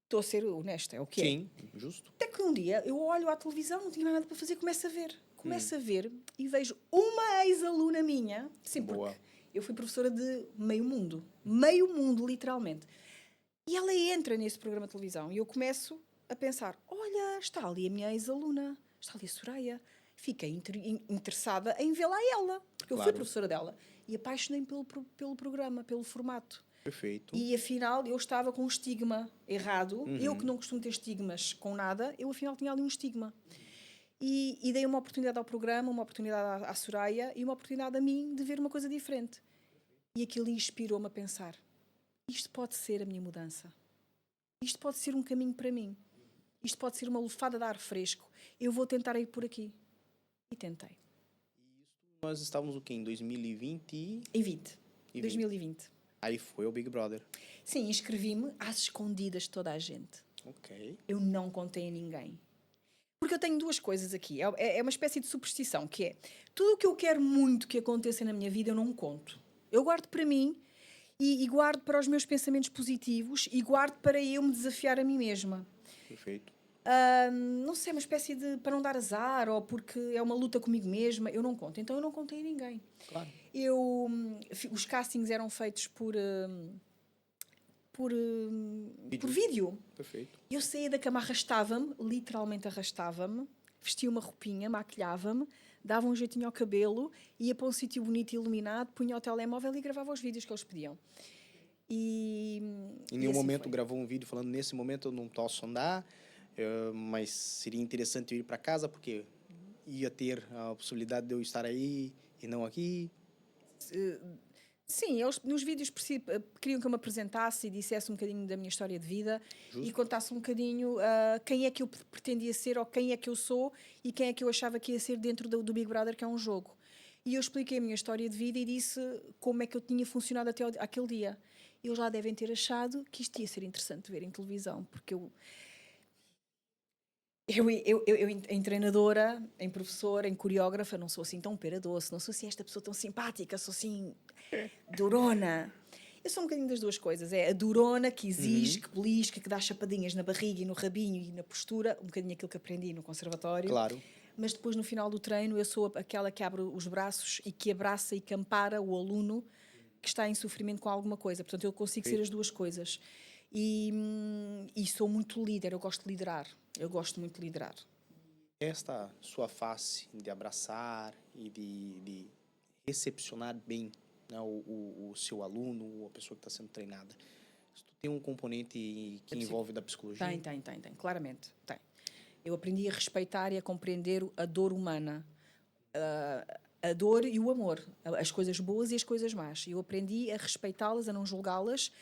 Estou a ser honesta, é o que é. Sim, justo. Até que um dia eu olho à televisão, não tinha mais nada para fazer, começo a ver. Começo a ver e vejo uma ex-aluna minha. Sim, Boa. porque eu fui professora de meio mundo. Meio mundo, literalmente. E ela entra nesse programa de televisão e eu começo a pensar, olha, está ali a minha ex-aluna, está ali a Soraya. Fiquei interessada em vê-la a ela, porque eu fui Claro. professora dela. E apaixonei-me pelo programa, pelo formato. Perfeito. E afinal eu estava com um estigma errado. Eu que não costumo ter estigmas com nada, eu afinal tinha ali um estigma. E dei uma oportunidade ao programa, uma oportunidade à Soraya e uma oportunidade a mim de ver uma coisa diferente. E aquilo inspirou-me a pensar, isto pode ser a minha mudança. Isto pode ser um caminho para mim. Isto pode ser uma lufada de ar fresco. Eu vou tentar ir por aqui. E tentei. Nós estávamos o quê? Em 2020 Em 2020. Aí foi o Big Brother. Sim, inscrevi-me às escondidas de toda a gente. Ok. Eu não contei a ninguém. Porque eu tenho duas coisas aqui. É uma espécie de superstição, que é tudo o que eu quero muito que aconteça na minha vida, eu não conto. Eu guardo para mim e guardo para os meus pensamentos positivos e guardo para eu me desafiar a mim mesma. Perfeito. Não sei, uma espécie de para não dar azar ou porque é uma luta comigo mesma, eu não conto. Então eu não contei a ninguém. Claro. Os castings eram feitos por vídeo. Perfeito. Eu saía da cama, arrastava-me, literalmente arrastava-me, vestia uma roupinha, maquilhava-me, dava um jeitinho ao cabelo, ia para um sítio bonito e iluminado, punha o telemóvel e gravava os vídeos que eles pediam. Em nenhum assim momento foi. gravou um vídeo falando, nesse momento eu não posso andar, mas seria interessante eu ir para casa, porque ia ter a possibilidade de eu estar aí e não aqui. Sim, eles nos vídeos queriam que eu me apresentasse e dissesse um bocadinho da minha história de vida. Justo. E contasse um bocadinho quem é que eu pretendia ser ou quem é que eu sou e quem é que eu achava que ia ser dentro do Big Brother, que é um jogo. E eu expliquei a minha história de vida e disse como é que eu tinha funcionado até aquele dia. Eles já devem ter achado que isto ia ser interessante ver em televisão, porque eu em treinadora, em professora, em coreógrafa, não sou assim tão pera doce, não sou assim esta pessoa tão simpática, sou assim durona. Eu sou um bocadinho das duas coisas. É a durona que exige, que belisca, que dá chapadinhas na barriga e no rabinho e na postura, um bocadinho aquilo que aprendi no conservatório. Claro. Mas depois, no final do treino, eu sou aquela que abre os braços e que abraça e que ampara o aluno que está em sofrimento com alguma coisa. Portanto, eu consigo ser as duas coisas. E sou muito líder, eu gosto de liderar. Eu gosto muito de liderar. Esta sua face de abraçar e de recepcionar bem, né, o seu aluno ou a pessoa que está sendo treinada, isso tem um componente que envolve da psicologia? Tem, claramente, tem. Eu aprendi a respeitar e a compreender a dor humana, a dor e o amor, as coisas boas e as coisas más. Eu aprendi a respeitá-las, a não julgá-las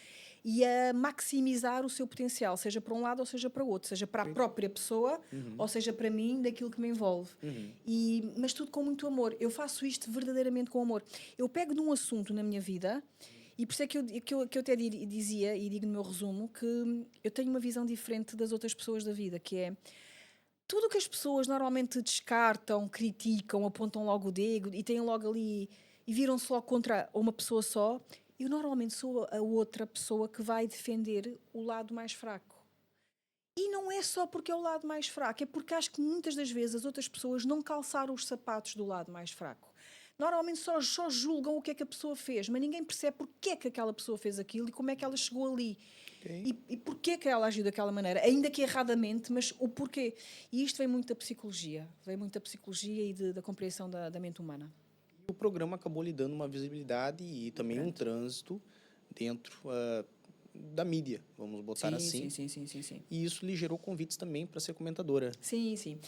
e a maximizar o seu potencial, seja para um lado ou seja para o outro, seja para a própria pessoa ou seja para mim, daquilo que me envolve. Mas tudo com muito amor. Eu faço isto verdadeiramente com amor. Eu pego num assunto na minha vida e por isso é que eu até dizia, e digo no meu resumo, que eu tenho uma visão diferente das outras pessoas da vida, que é tudo o que as pessoas normalmente descartam, criticam, apontam logo o dedo e têm logo ali e viram-se logo contra uma pessoa só. Eu normalmente sou a outra pessoa que vai defender o lado mais fraco. E não é só porque é o lado mais fraco, é porque acho que muitas das vezes as outras pessoas não calçaram os sapatos do lado mais fraco. Normalmente só julgam o que é que a pessoa fez, mas ninguém percebe porque é que aquela pessoa fez aquilo e como é que ela chegou ali. Okay. E porquê que ela agiu daquela maneira, ainda que erradamente, mas o porquê. E isto vem muito da psicologia, e da compreensão da mente humana. O programa acabou lhe dando uma visibilidade e também um trânsito dentro da mídia, vamos botar assim. Sim. E isso lhe gerou convites também para ser comentadora. Sim.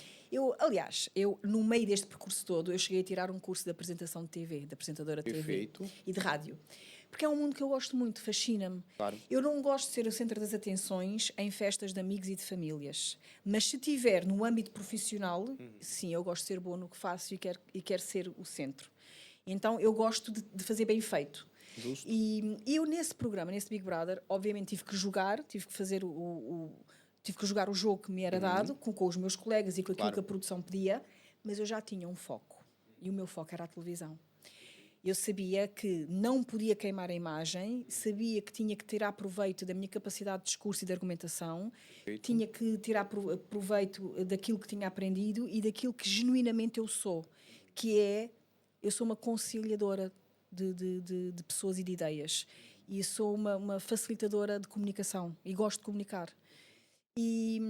Aliás, no meio deste percurso todo, eu cheguei a tirar um curso de apresentação de TV, de apresentadora de Perfeito. TV e de rádio. Porque é um mundo que eu gosto muito, fascina-me. Claro. Eu não gosto de ser o centro das atenções em festas de amigos e de famílias. Mas se estiver no âmbito profissional, sim, eu gosto de ser boa no que faço e quero ser o centro. Então, eu gosto de fazer bem feito. Justo. E eu, nesse programa, nesse Big Brother, obviamente tive que jogar, tive que fazer tive que jogar o jogo que me era dado, com os meus colegas e com aquilo Claro. que a produção pedia, mas eu já tinha um foco. e o meu foco era a televisão. Eu sabia que não podia queimar a imagem, sabia que tinha que tirar proveito da minha capacidade de discurso e de argumentação, Perfeito. tinha que tirar proveito daquilo que tinha aprendido e daquilo que genuinamente eu sou, que é, eu sou uma conciliadora de pessoas e de ideias. E sou uma facilitadora de comunicação e gosto de comunicar. E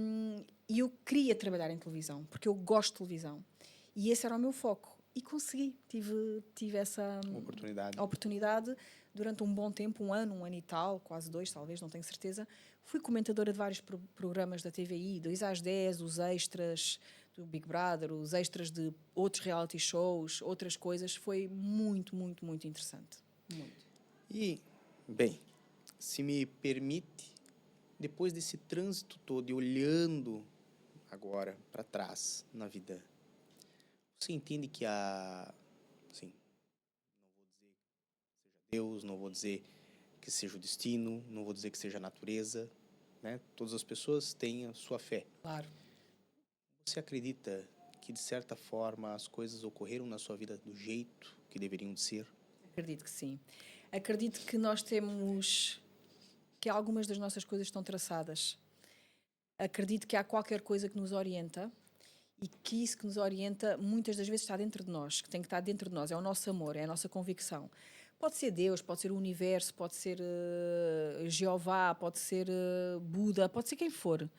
eu queria trabalhar em televisão, porque eu gosto de televisão. E esse era o meu foco. E consegui. Tive essa oportunidade durante um bom tempo, um ano e tal, quase 2, talvez, não tenho certeza. Fui comentadora de vários programas da TVI, 2 às 10, os extras do Big Brother, os extras de outros reality shows, outras coisas. Foi muito, muito, muito interessante. Muito. E, bem, se me permite, depois desse trânsito todo e olhando agora para trás na vida, você entende que assim, não vou dizer que seja Deus, não vou dizer que seja o destino, não vou dizer que seja a natureza, né? Todas as pessoas têm a sua fé. Claro. Você acredita que, de certa forma, as coisas ocorreram na sua vida do jeito que deveriam de ser? Acredito que sim. Acredito que nós temos... que algumas das nossas coisas estão traçadas. Acredito que há qualquer coisa que nos orienta e que isso que nos orienta muitas das vezes está dentro de nós, que tem que estar dentro de nós. É o nosso amor, é a nossa convicção. Pode ser Deus, pode ser o universo, pode ser Jeová, pode ser Buda, pode ser quem for.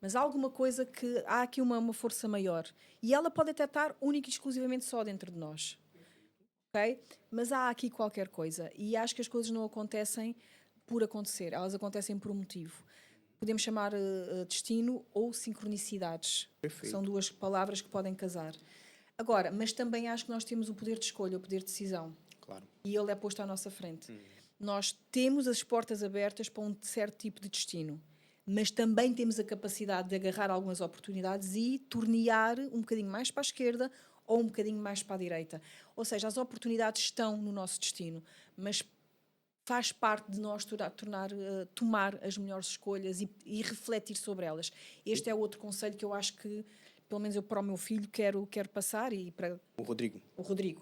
Mas há alguma coisa que... há aqui uma força maior. E ela pode até estar única e exclusivamente só dentro de nós. Okay? Mas há aqui qualquer coisa. E acho que as coisas não acontecem por acontecer. Elas acontecem por um motivo. Podemos chamar destino ou sincronicidades. Perfeito. São 2 palavras que podem casar. Agora, mas também acho que nós temos o poder de escolha, o poder de decisão. Claro. E ele é posto à nossa frente. Nós temos as portas abertas para um certo tipo de destino, mas também temos a capacidade de agarrar algumas oportunidades e tornear um bocadinho mais para a esquerda ou um bocadinho mais para a direita. Ou seja, as oportunidades estão no nosso destino, mas faz parte de nós tomar as melhores escolhas e refletir sobre elas. Este é outro conselho que eu acho que, pelo menos eu para o meu filho, quero passar e para O Rodrigo.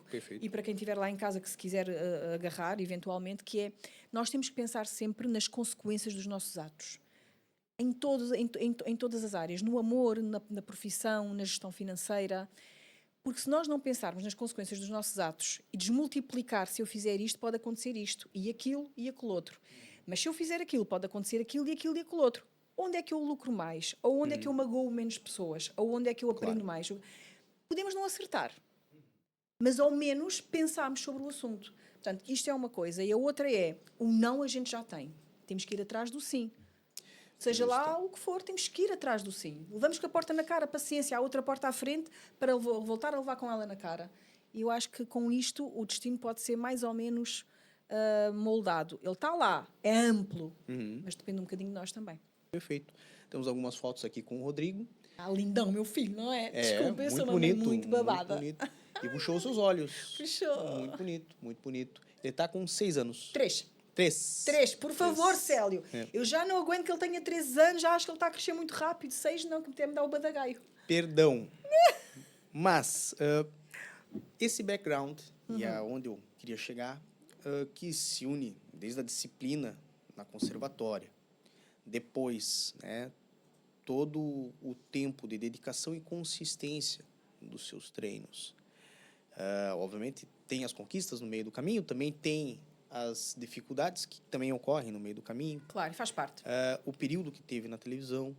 Perfeito. E para quem estiver lá em casa que se quiser agarrar, eventualmente, que é, nós temos que pensar sempre nas consequências dos nossos atos. Em todas as áreas, no amor, na profissão, na gestão financeira. Porque se nós não pensarmos nas consequências dos nossos atos e desmultiplicar, se eu fizer isto, pode acontecer isto, e aquilo outro. Mas se eu fizer aquilo, pode acontecer aquilo e aquilo outro. Onde é que eu lucro mais? Ou onde é que eu magoo menos pessoas? Ou onde é que eu aprendo mais? Podemos não acertar, mas ao menos pensarmos sobre o assunto. Portanto, isto é uma coisa. E a outra é, o não a gente já tem. Temos que ir atrás do sim. Seja lá o que for, temos que ir atrás do sim. Levamos com a porta na cara, paciência, há outra porta à frente para voltar a levar com ela na cara. E eu acho que com isto o destino pode ser mais ou menos moldado. Ele está lá, é amplo, mas depende um bocadinho de nós também. Perfeito. Temos algumas fotos aqui com o Rodrigo. Ah, lindão, meu filho, não é? Desculpa, eu sou uma bonito, mãe muito babada. Muito bonito. E puxou os seus olhos. Puxou. Muito bonito, muito bonito. Ele está com 6 anos. 3, por favor, Célio. É. Eu já não aguento que ele tenha 3 anos, já acho que ele está a crescer muito rápido. 6 não, que até me dá o badagaio. Perdão. Mas esse background, e é onde eu queria chegar, que se une desde a disciplina na conservatória, depois, né, todo o tempo de dedicação e consistência dos seus treinos. Obviamente, tem as conquistas no meio do caminho, também tem as dificuldades que também ocorrem no meio do caminho. Claro, faz parte. O período que teve na televisão,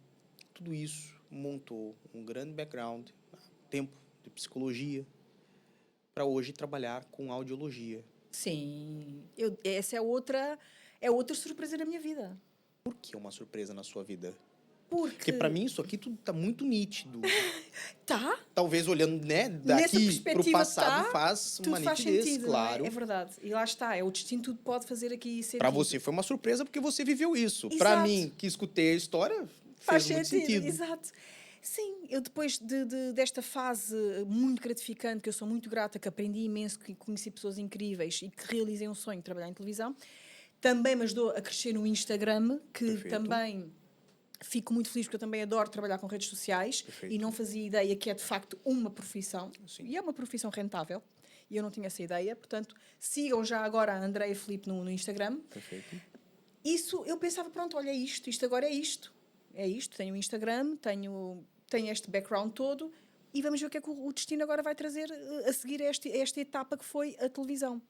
tudo isso montou um grande background, tempo de psicologia, para hoje trabalhar com audiologia. Sim, essa é outra surpresa da minha vida. Por que uma surpresa na sua vida? Porque Porque para mim isso aqui tudo tá muito nítido. tá, Talvez olhando, né, nessa daqui perspectiva pro passado tá, faz tudo uma faz nitidez, sentido, claro. não é? É verdade. E lá está, é o destino, tudo pode fazer aqui sentido. Para você foi uma surpresa porque você viveu isso. Para Exato. mim, que escutei a história, Faz fez muito sentido. Exato. Sim, eu depois desta fase muito gratificante, que eu sou muito grata, que aprendi imenso, que conheci pessoas incríveis e que realizei um sonho de trabalhar em televisão, também me ajudou a crescer no Instagram, que Perfeito. também Fico muito feliz porque eu também adoro trabalhar com redes sociais. Perfeito. E não fazia ideia que é de facto uma profissão. Sim. E é uma profissão rentável. E eu não tinha essa ideia. Portanto, sigam já agora a Andreia Filipe no Instagram. Perfeito. Isso, eu pensava, pronto, olha isto agora é isto. É isto, tenho o Instagram, tenho este background todo e vamos ver o que é que o destino agora vai trazer a seguir esta etapa que foi a televisão.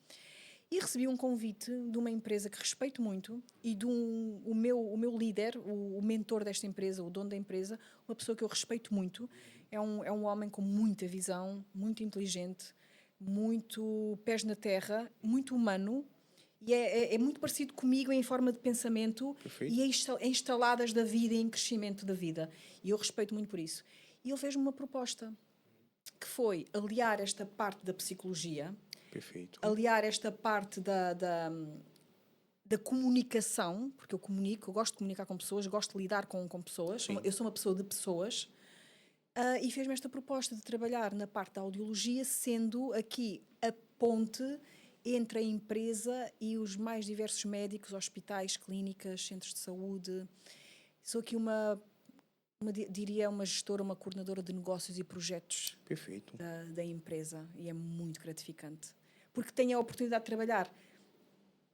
E recebi um convite de uma empresa que respeito muito e de o meu líder, o mentor desta empresa, o dono da empresa, uma pessoa que eu respeito muito. É um homem com muita visão, muito inteligente, muito pés na terra, muito humano. E é muito parecido comigo em forma de pensamento. Perfeito. E em instaladas da vida e em crescimento da vida. E eu respeito muito por isso. E ele fez-me uma proposta, que foi aliar esta parte da psicologia, Perfeito. aliar esta parte da comunicação, porque eu comunico, eu gosto de comunicar com pessoas, gosto de lidar com pessoas, Sim. eu sou uma pessoa de pessoas, e fez-me esta proposta de trabalhar na parte da audiologia, sendo aqui a ponte entre a empresa e os mais diversos médicos, hospitais, clínicas, centros de saúde. Sou aqui diria uma gestora, uma coordenadora de negócios e projetos Perfeito. da empresa, e é muito gratificante. Porque tenho a oportunidade de trabalhar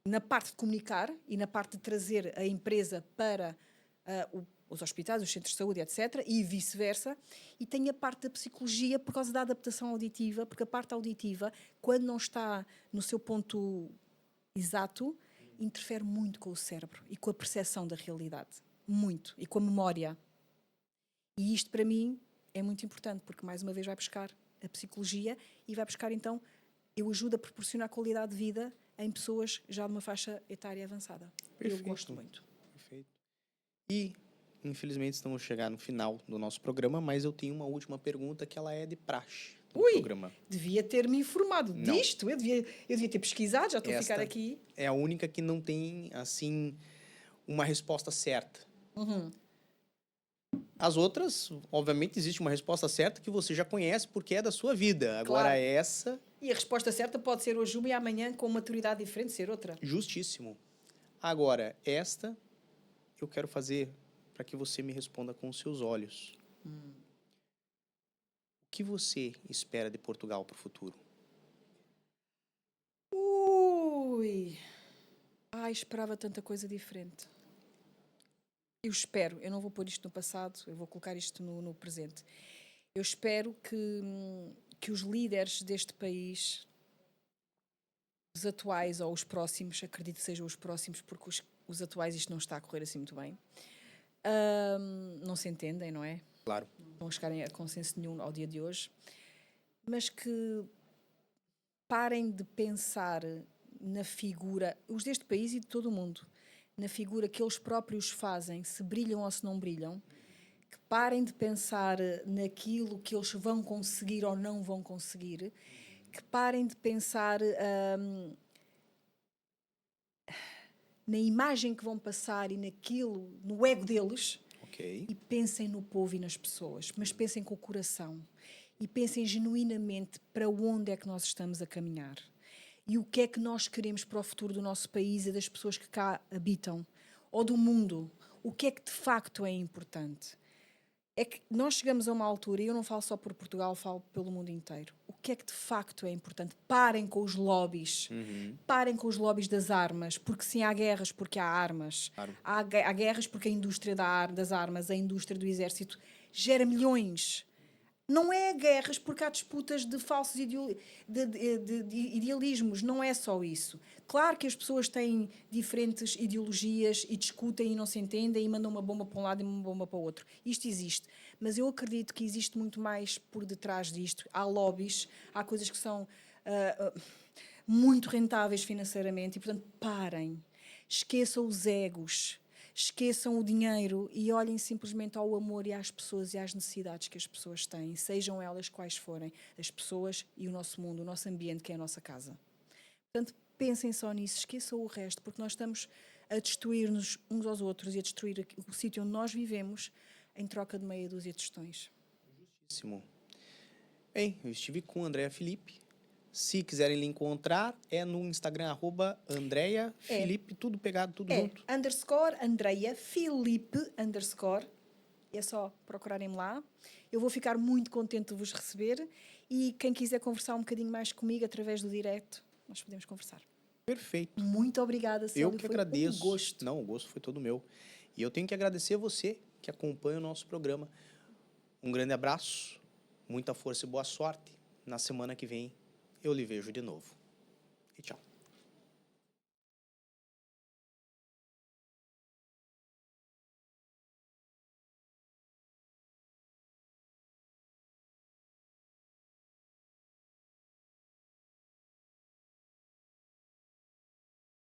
na parte de comunicar e na parte de trazer a empresa para os hospitais, os centros de saúde, etc., e vice-versa, e tenho a parte da psicologia por causa da adaptação auditiva, porque a parte auditiva, quando não está no seu ponto exato, interfere muito com o cérebro e com a percepção da realidade. Muito. E com a memória. E isto, para mim, é muito importante, porque, mais uma vez, vai buscar a psicologia e vai buscar, então, eu ajudo a proporcionar qualidade de vida em pessoas já de uma faixa etária avançada. Perfeito. Eu gosto muito. Perfeito. E, infelizmente, estamos chegando no final do nosso programa, mas eu tenho uma última pergunta que ela é de praxe do programa. Devia ter-me informado Não. disto. Eu devia ter pesquisado, já estou a ficar aqui. É a única que não tem, assim, uma resposta certa. As outras, obviamente, existe uma resposta certa que você já conhece porque é da sua vida. Agora, Claro. essa, E a resposta certa pode ser hoje uma e amanhã, com maturidade diferente, ser outra. justíssimo. Agora, esta, eu quero fazer para que você me responda com os seus olhos. O que você espera de Portugal para o futuro? Ui! Ai, esperava tanta coisa diferente. Eu espero, eu não vou pôr isto no passado, eu vou colocar isto no presente. Eu espero que os líderes deste país, os atuais ou os próximos, acredito que sejam os próximos, porque os atuais isto não está a correr assim muito bem, não se entendem, não é? Claro. Não chegarem a consenso nenhum ao dia de hoje, mas que parem de pensar na figura, os deste país e de todo o mundo, na figura que eles próprios fazem, se brilham ou se não brilham, que parem de pensar naquilo que eles vão conseguir ou não vão conseguir, que parem de pensar na imagem que vão passar e no ego deles, Ok. e pensem no povo e nas pessoas, mas pensem com o coração e pensem genuinamente para onde é que nós estamos a caminhar e o que é que nós queremos para o futuro do nosso país e das pessoas que cá habitam, ou do mundo. O que é que de facto é importante? É que nós chegamos a uma altura, e eu não falo só por Portugal, falo pelo mundo inteiro. O que é que de facto é importante? Parem com os lobbies. Parem com os lobbies das armas, porque sim, há guerras porque há armas. Claro. Há guerras porque a indústria das armas, a indústria do exército, gera milhões. Não é guerras porque há disputas de falsos de idealismos, não é só isso. Claro que as pessoas têm diferentes ideologias e discutem e não se entendem e mandam uma bomba para um lado e uma bomba para o outro. Isto existe, mas eu acredito que existe muito mais por detrás disto. Há lobbies, há coisas que são muito rentáveis financeiramente e, portanto, parem. Esqueçam os egos. Esqueçam o dinheiro e olhem simplesmente ao amor e às pessoas e às necessidades que as pessoas têm, sejam elas quais forem, as pessoas e o nosso mundo, o nosso ambiente, que é a nossa casa. Portanto, pensem só nisso, esqueçam o resto, porque nós estamos a destruir-nos uns aos outros e a destruir o sítio onde nós vivemos em troca de meia dúzia de tostões. Justíssimo. Bem, eu estive com Andreia Filipe, Se quiserem lhe encontrar, é no Instagram, @Andreia Felipe, tudo pegado, tudo junto. _ Andreia Filipe _ é só procurarem-me lá. Eu vou ficar muito contente de vos receber e quem quiser conversar um bocadinho mais comigo através do direct, nós podemos conversar. Perfeito. Muito obrigada, Célio. Eu que agradeço. Um gosto. Não, o gosto foi todo meu. E eu tenho que agradecer a você que acompanha o nosso programa. Um grande abraço, muita força e boa sorte. Na semana que vem eu lhe vejo de novo. E tchau.